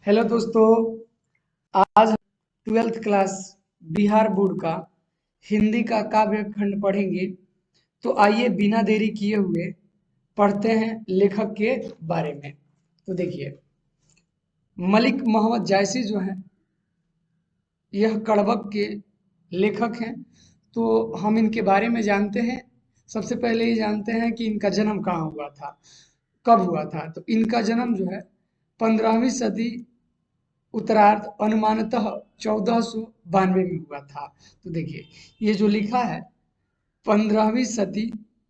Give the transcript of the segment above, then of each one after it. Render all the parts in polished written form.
Hello दोस्तों, आज हम 12th क्लास बिहार बोर्ड का हिंदी का काव्य खंड पढ़ेंगे। तो आइए बिना देरी किए हुए पढ़ते हैं लेखक के बारे में। तो देखिए, मलिक मोहम्मद जायसी जो हैं, यह कड़बक के लेखक हैं। तो हम इनके बारे में जानते हैं। सबसे पहले ये जानते हैं कि इनका जन्म कहाँ हुआ था, कब हुआ था। तो इनका जन्म जो है 15वीं सदी उत्तरार्ध अनुमानतः 1492 में हुआ था। तो देखिए, ये जो लिखा है 15वीं सदी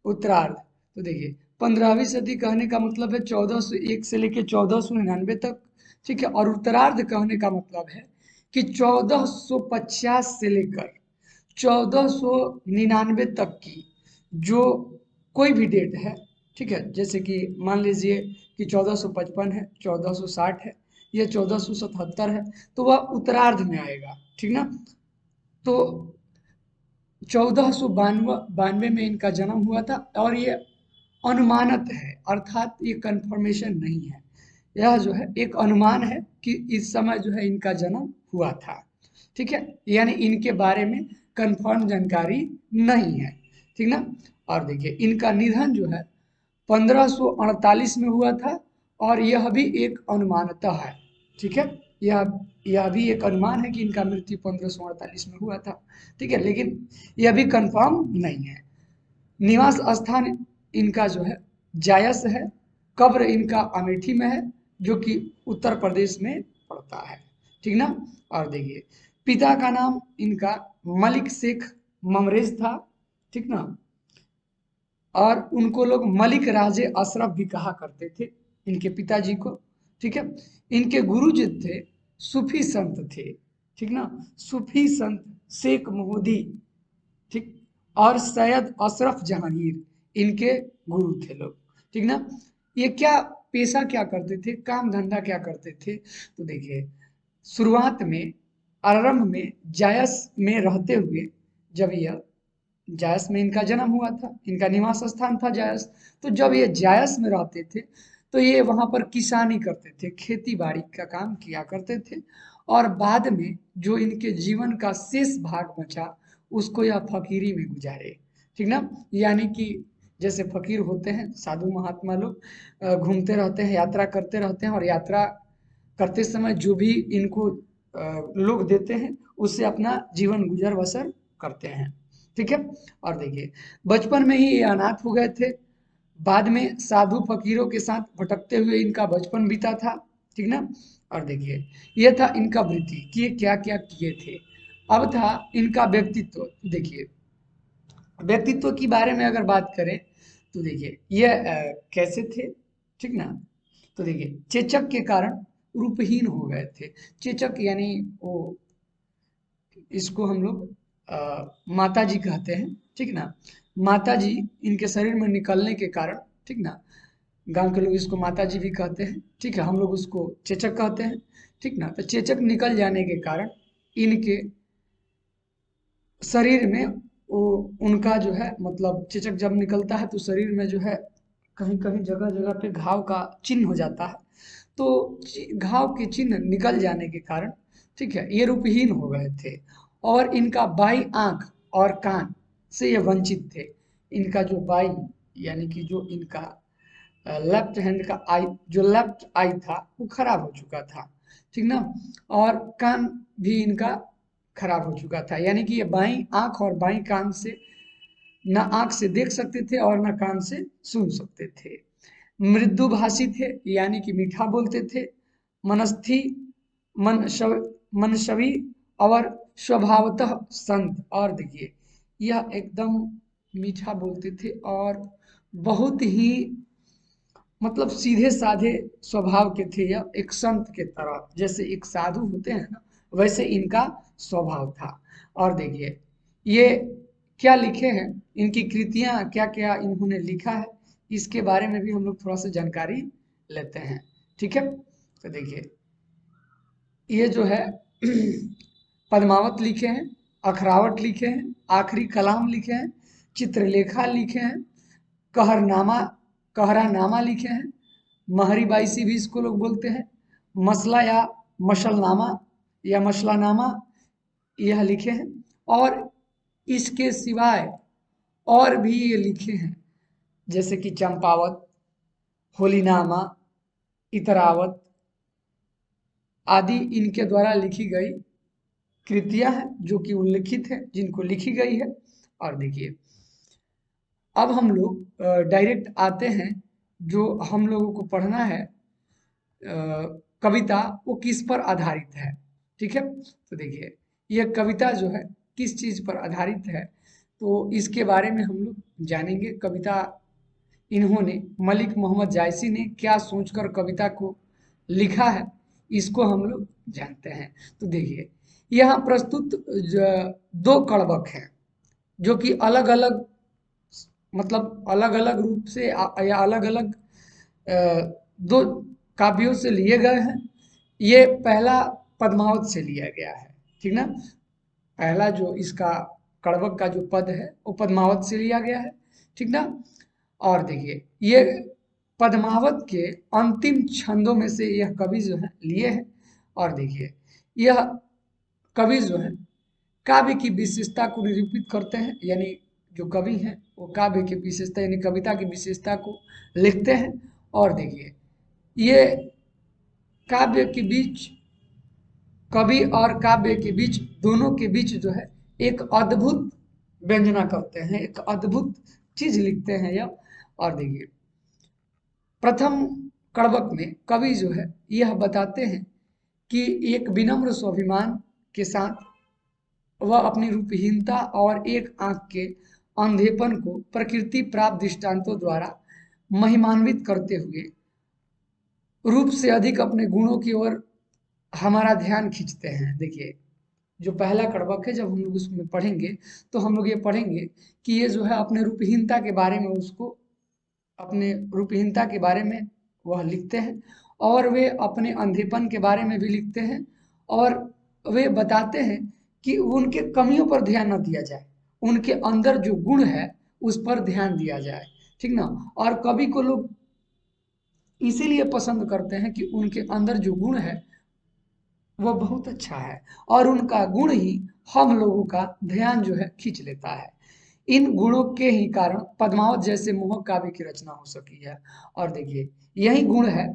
उत्तरार्ध। तो देखिए, 15वीं सदी कहने का मतलब है 1401 से लेकर 1499 तक। ठीक है, और उत्तरार्ध कहने का मतलब है कि 1450 से लेकर 1499 तक की जो कोई भी डेट है। ठीक है, जैसे कि मान लीजिए कि 1455 है, 1460 है, या 1477 है, तो वह उत्तरार्ध में आएगा। ठीक ना। तो 1492 में इनका जन्म हुआ था, और ये अनुमानत है, अर्थात ये कंफर्मेशन नहीं है। यह जो है एक अनुमान है कि इस समय जो है इनका जन्म हुआ था। ठीक है, यानी इनके बारे में कंफर्म जानकारी नहीं है। ठीक ना। और देखिए, इनका निधन जो है 1548 में हुआ था, और यह भी एक अनुमानतः है। ठीक है, यह भी एक अनुमान है कि इनका मृत्यु 1548 में हुआ था। ठीक है, लेकिन यह भी कंफर्म नहीं है। निवास स्थान इनका जो है जायस है। कब्र इनका अमेठी में है, जो कि उत्तर प्रदेश में पड़ता है। ठीक ना। और देखिए, पिता का नाम इनका मलिक शेख ममरेज था। ठीक ना। और उनको लोग मलिक राजे अशरफ भी कहा करते थे, इनके पिताजी को। ठीक है, इनके गुरु जो थे सूफी संत थे। ठीक ना, सूफी संत शेख मोहदी। ठीक, और सैयद अशरफ जहांगीर इनके गुरु थे लोग। ठीक ना। ये क्या पेशा क्या करते थे, काम धंधा क्या करते थे। तो देखिए, शुरुआत में, आरंभ में जायस में रहते हुए, जब यह जायस में इनका जन्म हुआ था, इनका निवास स्थान था जायस। तो जब ये जायस में रहते थे, तो ये वहां पर किसानी करते थे, खेती बाड़ी का काम किया करते थे। और बाद में जो इनके जीवन का शेष भाग बचा, उसको यह फकीरी में गुजारे। ठीक ना। यानी कि जैसे फकीर होते हैं साधु महात्मा लोग, घूमते रहते हैं, यात्रा करते रहते हैं, और यात्रा करते समय जो भी इनको लोग देते हैं, उससे अपना जीवन गुजर बसर करते हैं। ठीक है। और देखिए, बचपन में ही ये अनाथ हो गए थे। बाद में साधु फकीरों के साथ भटकते हुए इनका बचपन बीता था। ठीक ना। और देखिए, ये था इनका वृत्ति कि ये क्या क्या किए थे। अब था इनका व्यक्तित्व। देखिए, व्यक्तित्व के बारे में अगर बात करें, तो देखिए ये कैसे थे। ठीक ना। तो देखिए, चेचक के कारण रूपहीन हो गए थे। चेचक यानी वो, इसको हम लोग माता जी कहते हैं। ठीक ना। माता जी इनके शरीर में निकलने के कारण, ठीक ना, गांव के लोग इसको माता जी भी कहते हैं। ठीक है, हम लोग उसको चेचक कहते हैं। ठीक ना। तो चेचक निकल जाने के कारण इनके शरीर में वो, उनका जो है मतलब चेचक जब निकलता है तो शरीर में जो है कहीं कहीं जगह जगह पे घाव का चिन्ह हो जाता है। तो घाव के चिन्ह निकल जाने के कारण, ठीक है, ये रूपहीन हो गए थे। और इनका बाई आंख और कान से ये वंचित थे। इनका जो बाई, यानी कि जो इनका लेफ्ट हैंड का आई, जो लेफ्ट आई था, वो खराब हो चुका था। ठीक ना। और कान भी इनका खराब हो चुका था, यानी कि ये बाई आंख और बाई कान से न आंख से देख सकते थे और न कान से सुन सकते थे। मृदुभाषी थे, यानी कि मीठा बोलते थे। मनस्थी, मनशवी, और स्वभावतः संत। और देखिए, यह एकदम मीठा बोलते थे, और बहुत ही मतलब सीधे साधे स्वभाव के थे। यह एक संत के तरह, जैसे एक साधु होते हैं ना, वैसे इनका स्वभाव था। और देखिए, ये क्या लिखे हैं, इनकी कृतियां क्या क्या इन्होंने लिखा है, इसके बारे में भी हम लोग थोड़ा सा जानकारी लेते हैं। ठीक है। तो देखिए, ये जो है पद्मावत लिखे हैं, अखरावट लिखे हैं, आखिरी कलाम लिखे हैं, चित्रलेखा लिखे हैं, कहरनामा, कहरानामा लिखे हैं, महरी बाईसी भी इसको लोग बोलते हैं, मसला या मशलनामा या मशलानामा यह लिखे हैं, और इसके सिवाय और भी ये लिखे हैं, जैसे कि चंपावत, होलीनामा, इतरावत आदि इनके द्वारा लिखी गई कृतियां हैं जो कि उल्लिखित है, जिनको लिखी गई है। और देखिए अब हम लोग डायरेक्ट आते हैं, जो हम लोगों को पढ़ना है कविता वो किस पर आधारित है। ठीक है, तो देखिए यह कविता जो है किस चीज पर आधारित है, तो इसके बारे में हम लोग जानेंगे। कविता इन्होंने मलिक मोहम्मद जायसी ने क्या सोचकर कविता को लिखा है, इसको हम लोग जानते हैं। तो देखिए यहाँ प्रस्तुत दो कड़बक हैं जो कि अलग अलग, मतलब अलग अलग रूप से या अलग अलग दो काव्यों से लिए गए हैं। ये पहला पद्मावत से लिया गया है, ठीक ना। पहला जो इसका कड़बक का जो पद है वो पद्मावत से लिया गया है, ठीक ना। और देखिए ये पद्मावत के अंतिम छंदों में से यह कवि जो है लिए हैं। और देखिए यह कवि जो है काव्य की विशेषता को निरूपित करते हैं, यानी जो कवि हैं वो काव्य की विशेषता यानी कविता की विशेषता को लिखते हैं। और देखिए ये काव्य के बीच, कवि और काव्य के बीच, दोनों के बीच जो है एक अद्भुत व्यंजना करते हैं, एक अद्भुत चीज लिखते हैं यह। और देखिए प्रथम कड़बक में कवि जो है यह बताते हैं कि एक विनम्र स्वाभिमान के साथ वह अपनी रूपहीनता और एक आंख के अंधेपन को प्रकृति प्राप्त दृष्टांतों द्वारा महिमान्वित करते हुए रूप से अधिक अपने गुणों की ओर हमारा ध्यान खींचते हैं। देखिए जो पहला कड़बक है, जब हम लोग उसमें पढ़ेंगे तो हम लोग ये पढ़ेंगे कि ये जो है अपने रूपहीनता के बारे में, उसको अपने रूपहीनता के बारे में वह लिखते हैं, और वे अपने अंधेपन के बारे में भी लिखते हैं, और वे बताते हैं कि उनके कमियों पर ध्यान न दिया जाए, उनके अंदर जो गुण है उस पर ध्यान दिया जाए, ठीक ना। और कवि को लोग इसीलिए पसंद करते हैं कि उनके अंदर जो गुण है वह बहुत अच्छा है, और उनका गुण ही हम लोगों का ध्यान जो है खींच लेता है। इन गुणों के ही कारण पद्मावत जैसे मोहक काव्य की रचना हो सकी है। और देखिए यही गुण है,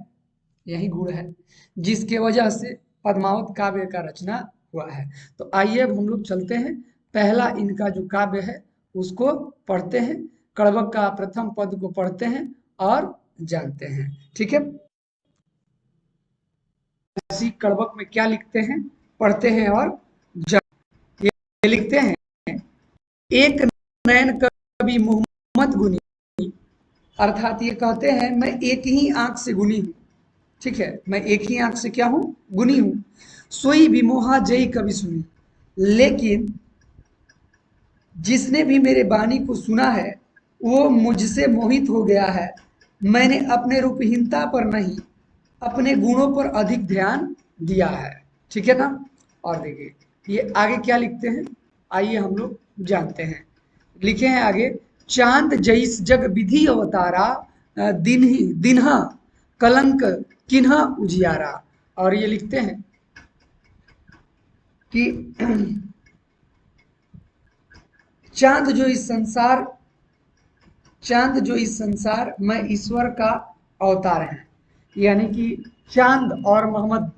यही गुण है जिसके वजह से पद्मावत काव्य का रचना हुआ है। तो आइए अब हम लोग चलते हैं, पहला इनका जो काव्य है उसको पढ़ते हैं, कड़बक का प्रथम पद को पढ़ते हैं और जानते हैं, ठीक है। ऐसी कड़बक में क्या लिखते हैं, पढ़ते हैं और ये लिखते हैं, एक नयन कवि मोहम्मद गुनी, अर्थात ये कहते हैं मैं एक ही आंख से गुनी हूँ, ठीक है, मैं एक ही आंख से क्या हूँ, गुनी हूँ। सोई भी मोहा जई कवि सुनी, लेकिन जिसने भी मेरे बानी को सुना है वो मुझसे मोहित हो गया है। मैंने अपने रूपहीनता पर नहीं, अपने गुणों पर अधिक ध्यान दिया है, ठीक है ना। और देखिए ये आगे क्या लिखते हैं, आइए हम लोग जानते हैं। लिखे हैं आगे, चांद जैस जग विधि अवतारा, दिन्हा कलंक किन्हा उजियारा। और ये लिखते हैं कि चांद जो इस संसार में ईश्वर का अवतार है, यानी कि चांद और मोहम्मद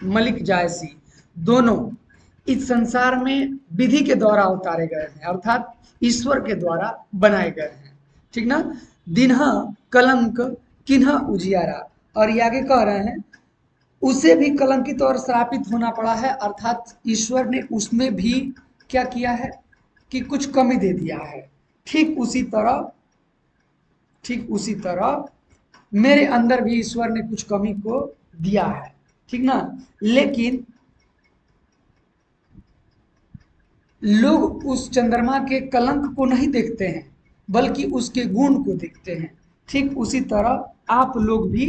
मलिक जायसी दोनों इस संसार में विधि के द्वारा उतारे गए हैं, अर्थात ईश्वर के द्वारा बनाए गए हैं, ठीक ना। दिन्हा कलंक किन्हा उजियारा, और ये आगे कह रहे हैं उसे भी कलंकित और श्रापित होना पड़ा है, अर्थात ईश्वर ने उसमें भी क्या किया है कि कुछ कमी दे दिया है। ठीक उसी तरह मेरे अंदर भी ईश्वर ने कुछ कमी को दिया है, ठीक ना। लेकिन लोग उस चंद्रमा के कलंक को नहीं देखते हैं, बल्कि उसके गुण को देखते हैं। ठीक उसी तरह आप लोग भी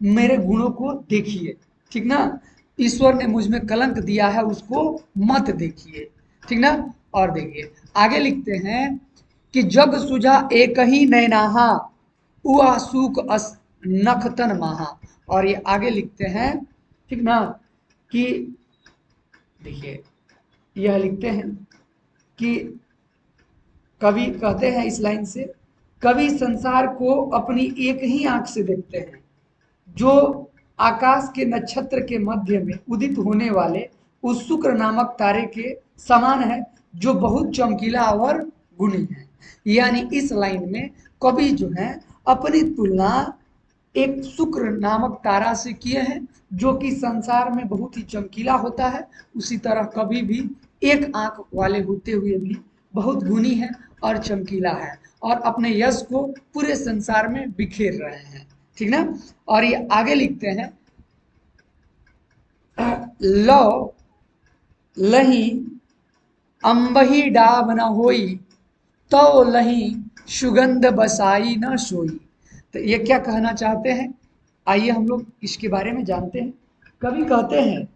मेरे गुणों को देखिए, ठीक ना। ईश्वर ने मुझ में कलंक दिया है, उसको मत देखिए, ठीक ना। और देखिए आगे लिखते हैं कि जग सुझा एक ही नैनाहा, उआ सूक अस नखतन महा। और ये आगे लिखते हैं, ठीक ना, कि देखिए यह लिखते हैं कि कवि कहते हैं इस लाइन से, कवि संसार को अपनी एक ही आंख से देखते हैं, जो आकाश के नक्षत्र के मध्य में उदित होने वाले उस शुक्र नामक तारे के समान है, जो बहुत चमकीला और गुणी है। यानी इस लाइन में कवि जो है अपनी तुलना एक शुक्र नामक तारा से किए हैं, जो कि संसार में बहुत ही चमकीला होता है। उसी तरह कवि भी एक आंख वाले होते हुए भी बहुत गुणी है और चमकीला है, और अपने यश को पूरे संसार में बिखेर रहे हैं। ठीक ना। और ये आगे लिखते हैं, लो लही अंबही डाब न होई, तो लही सुगंध बसाई न सोई। तो ये क्या कहना चाहते हैं, आइए हम लोग इसके बारे में जानते हैं। कवि कहते हैं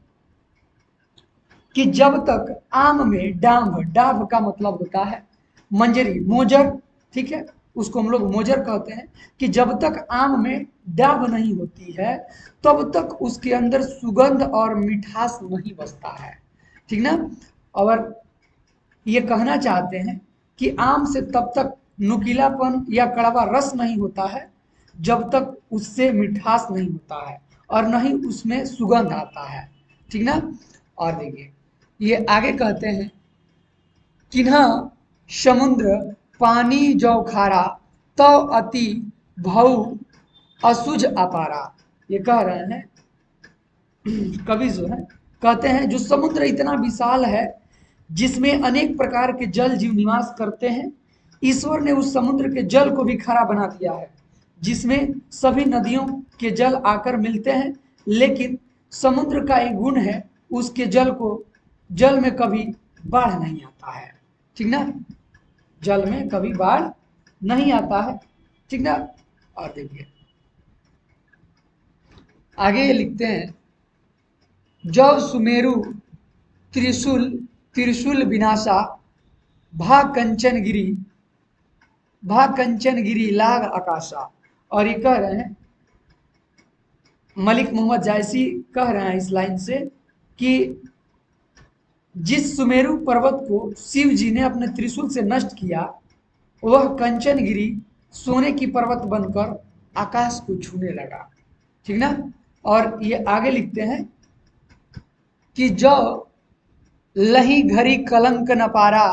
कि जब तक आम में डांभ, डांभ का मतलब होता है मंजरी, मोजर, ठीक है, उसको हम लोग मोजर कहते हैं, कि जब तक आम में डांभ नहीं होती है तब तक उसके अंदर सुगंध और मिठास नहीं बसता है। ठीक ना। और ये कहना चाहते हैं कि आम से तब तक नुकीलापन या कड़वा रस नहीं होता है जब तक उससे मिठास नहीं होता है और न ही उसमें सुगंध आता है। ठीक ना। और देखिए ये आगे कहते हैं, किन्हा समुद्र पानी जो खारा, तो अति भऊ असुझ अपारा। ये कह रहे हैं कवि जो है, कहते हैं जो समुद्र इतना विशाल है जिसमें अनेक प्रकार के जल जीव निवास करते हैं, ईश्वर ने उस समुद्र के जल को भी खारा बना दिया है, जिसमें सभी नदियों के जल आकर मिलते हैं, लेकिन समुद्र का एक गुण है, उसके जल में कभी बाढ़ नहीं आता है। ठीक ना। जल में कभी बाढ़ नहीं आता है। ठीक ना। और देखिए आगे ये लिखते हैं, जो सुमेरु त्रिशूल त्रिशूल विनाशा, भा कंचन गिरी, भा कंचन गिरी लाग आकाशा। और ये कह रहे हैं मलिक मोहम्मद जायसी, कह रहे हैं इस लाइन से कि जिस सुमेरु पर्वत को शिव जी ने अपने त्रिशूल से नष्ट किया, वह कंचनगिरी सोने की पर्वत बनकर आकाश को छूने लगा। ठीक ना। और ये आगे लिखते हैं कि जो लही घरी कलंक न पारा,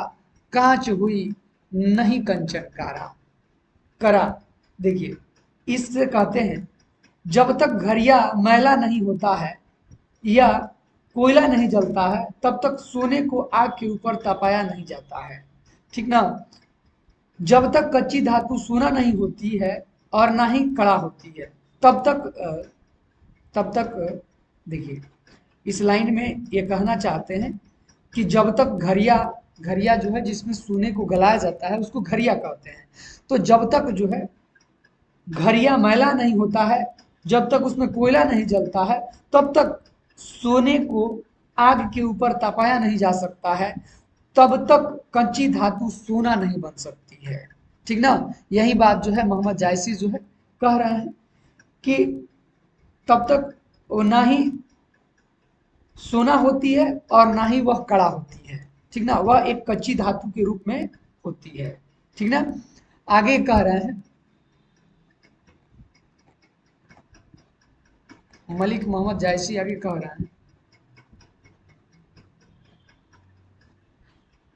कांच हुई नहीं कंचन कारा, करा। देखिए इससे कहते हैं जब तक घड़िया मैला नहीं होता है या कोयला नहीं जलता है तब तक सोने को आग के ऊपर तपाया नहीं जाता है। ठीक ना। जब तक कच्ची धातु सोना नहीं होती है और ना ही कड़ा होती है तब तक देखिए इस लाइन में ये कहना चाहते हैं कि जब तक घड़िया, घड़िया जो है जिसमें सोने को गलाया जाता है उसको घड़िया कहते हैं, तो जब तक जो है घड़िया मैला नहीं होता है, जब तक उसमें कोयला नहीं जलता है, तब तक सोने को आग के ऊपर तपाया नहीं जा सकता है, तब तक कच्ची धातु सोना नहीं बन सकती है। ठीक ना। यही बात जो है मोहम्मद जायसी जो है कह रहे हैं कि तब तक वो ना ही सोना होती है और ना ही वह कड़ा होती है। ठीक ना। वह एक कच्ची धातु के रूप में होती है। ठीक ना। आगे कह रहे हैं मलिक मोहम्मद जायसी, आगे कह रहे हैं,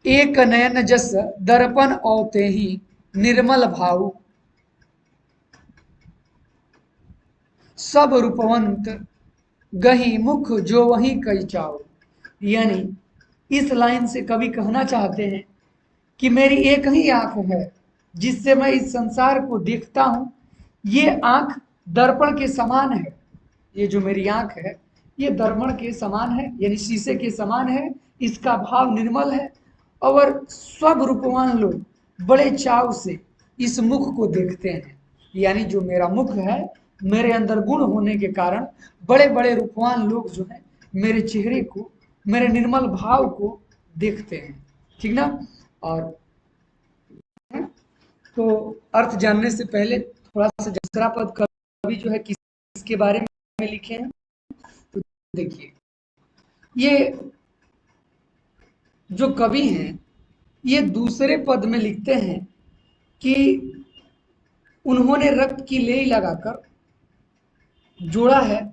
एक नयन जस दर्पण औते ही निर्मल भाव, सब रूपवंत गही मुख जो वही कई चाओ। यानी इस लाइन से कवि कहना चाहते हैं कि मेरी एक ही आंख है जिससे मैं इस संसार को देखता हूं, ये आंख दर्पण के समान है। ये जो मेरी आंख है ये दर्पण के समान है, यानी शीशे के समान है, इसका भाव निर्मल है, और सब रूपवान लोग बड़े चाव से इस मुख को देखते हैं। यानी जो मेरा मुख है, मेरे अंदर गुण होने के कारण बड़े बड़े रूपवान लोग जो है मेरे चेहरे को, मेरे निर्मल भाव को देखते हैं। ठीक ना। और तो अर्थ जानने से पहले थोड़ा सा दूसरा पद कवि जो है किसके बारे में लिखे हैं, तो देखिए ये जो कवि हैं ये दूसरे पद में लिखते हैं कि उन्होंने रक्त की लेई लगाकर जोड़ा है,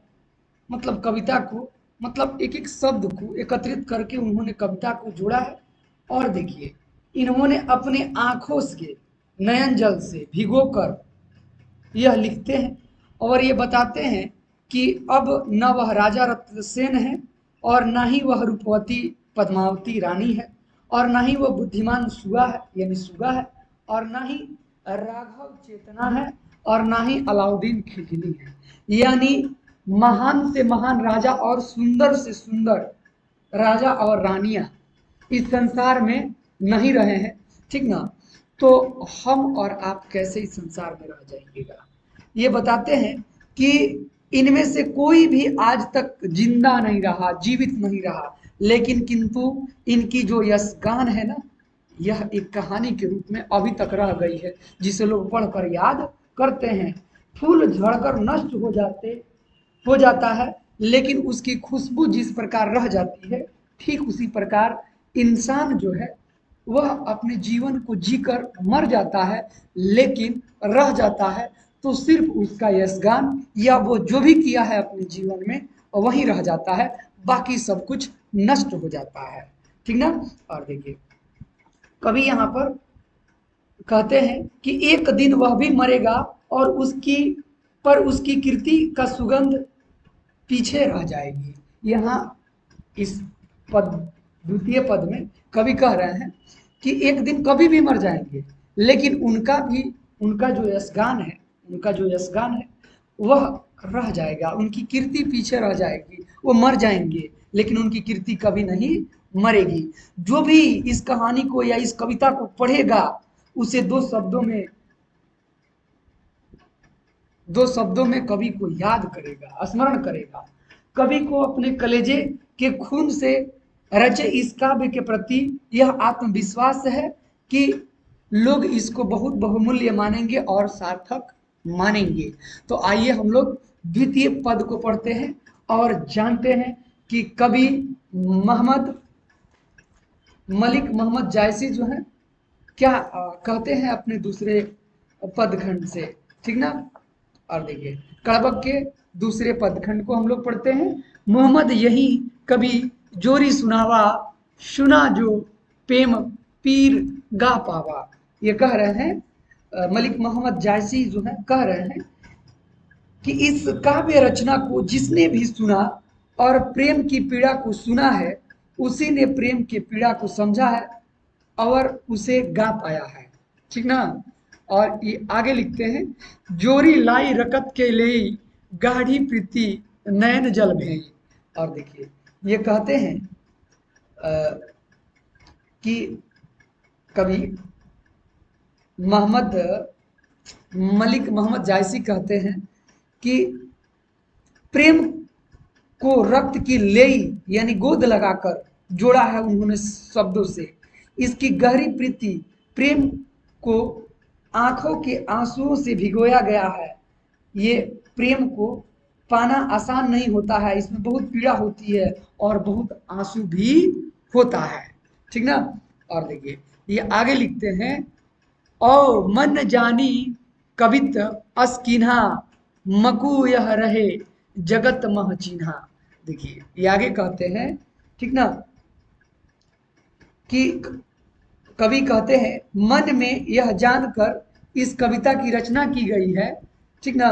मतलब कविता को, मतलब एक एक शब्द को एकत्रित करके उन्होंने कविता को जोड़ा है। और देखिए इन्होंने अपने आंखों से नयन जल से भिगोकर यह लिखते हैं और ये बताते हैं कि अब न वह राजा रत्नसेन है और न ही वह रूपवती पद्मावती रानी है और न ही वह बुद्धिमान सुगा है यानी सुगा है और न ही राघव चेतना है और न ही अलाउद्दीन खिलजी है। यानी महान से महान राजा और सुंदर से सुंदर राजा और रानियां इस संसार में नहीं रहे हैं, ठीक ना। तो हम और आप कैसे इस संसार में रह जाएंगेगा। ये बताते हैं कि इनमें से कोई भी आज तक जिंदा नहीं रहा, जीवित नहीं रहा, लेकिन किंतु इनकी जो यशगान है ना, यह एक कहानी के रूप में अभी तक रह गई है, जिसे लोग पढ़कर याद करते हैं। फूल झड़कर नष्ट हो जाता है, लेकिन उसकी खुशबू जिस प्रकार रह जाती है, ठीक उसी प्रकार इंसान जो है वह अपने जीवन को जीकर मर जाता है, लेकिन रह जाता है तो सिर्फ उसका यशगान या वो जो भी किया है अपने जीवन में वही रह जाता है, बाकी सब कुछ नष्ट हो जाता है, ठीक ना। और देखिए कभी यहाँ पर कहते हैं कि एक दिन वह भी मरेगा और उसकी कीर्ति का सुगंध पीछे रह जाएगी। यहाँ इस पद द्वितीय पद में कवि कह रहे हैं कि एक दिन कभी भी मर जाएंगे, लेकिन उनका जो यशगान है वह रह जाएगा, उनकी कीर्ति पीछे रह जाएगी। वो मर जाएंगे लेकिन उनकी कीर्ति कभी नहीं मरेगी। जो भी इस कहानी को या इस कविता को पढ़ेगा उसे दो शब्दों में कवि को याद करेगा, स्मरण करेगा। कवि को अपने कलेजे के खून से रचे इस काव्य के प्रति यह आत्मविश्वास है कि लोग इसको बहुत बहुमूल्य मानेंगे और सार्थक मानेंगे। तो आइए हम लोग द्वितीय पद को पढ़ते हैं और जानते हैं कि कवि मलिक मोहम्मद जायसी जो है क्या कहते हैं अपने दूसरे पदखंड से, ठीक ना। और देखिए कड़बक के दूसरे पदखंड को हम लोग पढ़ते हैं। मोहम्मद यही कभी जोरी सुनावा, सुना जो प्रेम पीर गा पावा। ये कह रहे हैं मलिक मोहम्मद जायसी जो है कह रहे हैं कि इस काव्य रचना को जिसने भी सुना और प्रेम की पीड़ा को सुना है, उसी ने प्रेम की पीड़ा को समझा है और उसे गा पाया है, ठीक ना। और ये आगे लिखते हैं, जोरी लाई रकत के ले गाढ़ी प्रीति नयन जल भई। और देखिए ये कहते हैं कि कवि मलिक मोहम्मद जायसी कहते हैं कि प्रेम को रक्त की लेई यानी गोद लगाकर जोड़ा है उन्होंने शब्दों से। इसकी गहरी प्रीति प्रेम को आंखों के आंसुओं से भिगोया गया है। ये प्रेम को पाना आसान नहीं होता है, इसमें बहुत पीड़ा होती है और बहुत आंसू भी होता है, ठीक ना। और देखिए ये आगे लिखते हैं, ओ मन जानी कवित अस्किन्हा मकु यह रहे जगत मह चिन्हा। देखिए ये आगे कहते हैं, ठीक ना, कि कवि कहते हैं मन में यह जानकर इस कविता की रचना की गई है, ठीक ना।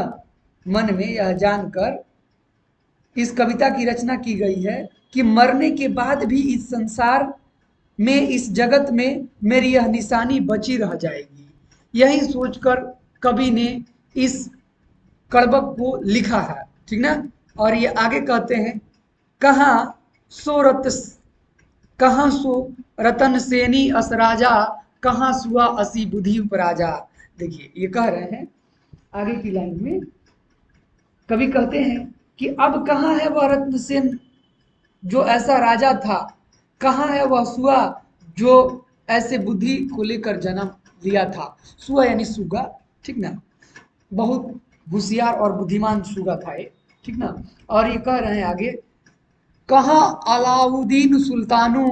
मन में यह जानकर इस कविता की रचना की गई है कि मरने के बाद भी इस संसार में, इस जगत में मेरी यह निशानी बची रह जाएगी। यही सोचकर कवि ने इस कड़बक को लिखा है, ठीक ना। और ये आगे कहते हैं, कहाँ सो रतन सेनी अस राजा, कहाँ सुआ असी बुद्धि उपराजा। देखिए ये कह रहे हैं आगे की लाइन में, कवि कहते हैं कि अब कहाँ है वह रत्नसेन जो ऐसा राजा था, कहाँ है वह सुआ जो ऐसे बुद्धि को लेकर जन्म लिया था। सुआ यानी सुगा, ठीक ना, बहुत होशियार और बुद्धिमान सुगा था ये, ठीक ना। और ये कह रहे हैं आगे कहाँ अलाउद्दीन सुल्तानू,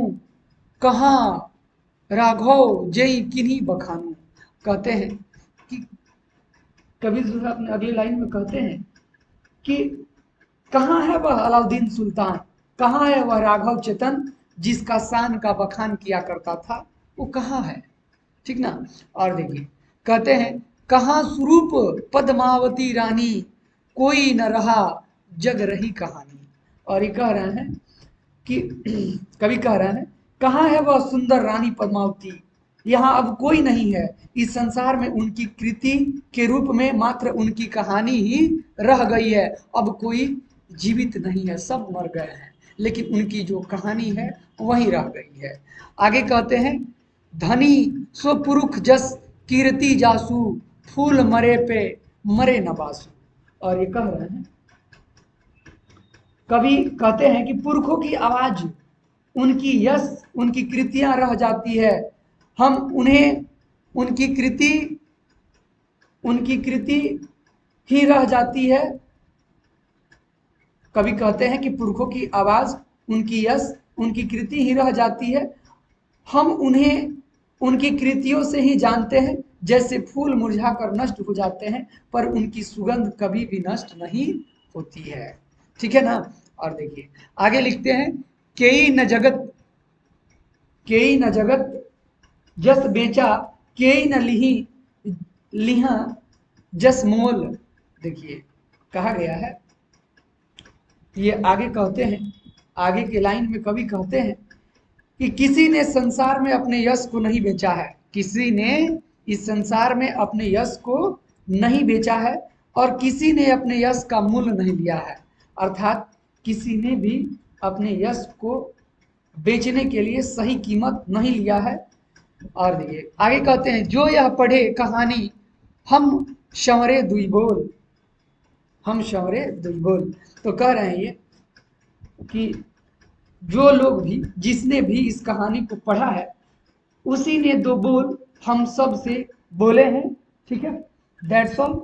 कहाँ राघव जय किन्हीं बखानू। कहते हैं कि कवि जो है अपने अगली लाइन में कहते हैं कि कहाँ है वह अलाउद्दीन सुल्तान, कहाँ है वह राघव चेतन जिसका शान का बखान किया करता था, वो कहाँ है, ठीक ना। और देखिए कहते हैं कहाँ स्वरूप पद्मावती रानी, कोई न रहा जग रही कहानी। और ये कह रहे हैं कि कवि कह रहे हैं कहाँ है वह सुंदर रानी पद्मावती, यहाँ अब कोई नहीं है, इस संसार में उनकी कृति के रूप में मात्र उनकी कहानी ही रह गई है, अब कोई जीवित नहीं है, सब मर गए हैं, लेकिन उनकी जो कहानी है वही रह गई है। आगे कहते हैं धनी सो पुरुष जस कीर्ति जासू, फूल मरे पे मरे न बासु। और ये कह रहे हैं कवि कहते हैं कि पुरखों की आवाज, उनकी यश, उनकी कृतियां रह जाती है, हम उन्हें उनकी कृति ही रह जाती है। कवि कहते हैं कि पुरखों की आवाज, उनकी यश, उनकी कृति ही रह जाती है, हम उन्हें उनकी कृतियों से ही जानते हैं, जैसे फूल मुरझाकर नष्ट हो जाते हैं पर उनकी सुगंध कभी भी नष्ट नहीं होती है, ठीक है ना। और देखिए आगे लिखते हैं केई न जगत जस बेचा, केई न लिहा जस मोल। देखिए कहा गया है, ये आगे कहते हैं, आगे के लाइन में कवि कहते हैं कि किसी ने संसार में अपने यश को नहीं बेचा है, किसी ने इस संसार में अपने यश को नहीं बेचा है और किसी ने अपने यश का मूल्य नहीं लिया है, अर्थात किसी ने भी अपने यश को बेचने के लिए सही कीमत नहीं लिया है। और देखिए आगे कहते हैं जो यह पढ़े कहानी, हम शंवरे दुई बोल, हम शंवरे दुई बोल। तो कह रहे हैं ये कि जो लोग भी, जिसने भी इस कहानी को पढ़ा है, उसी ने दो बोल हम सब से बोले हैं, ठीक है। That's all.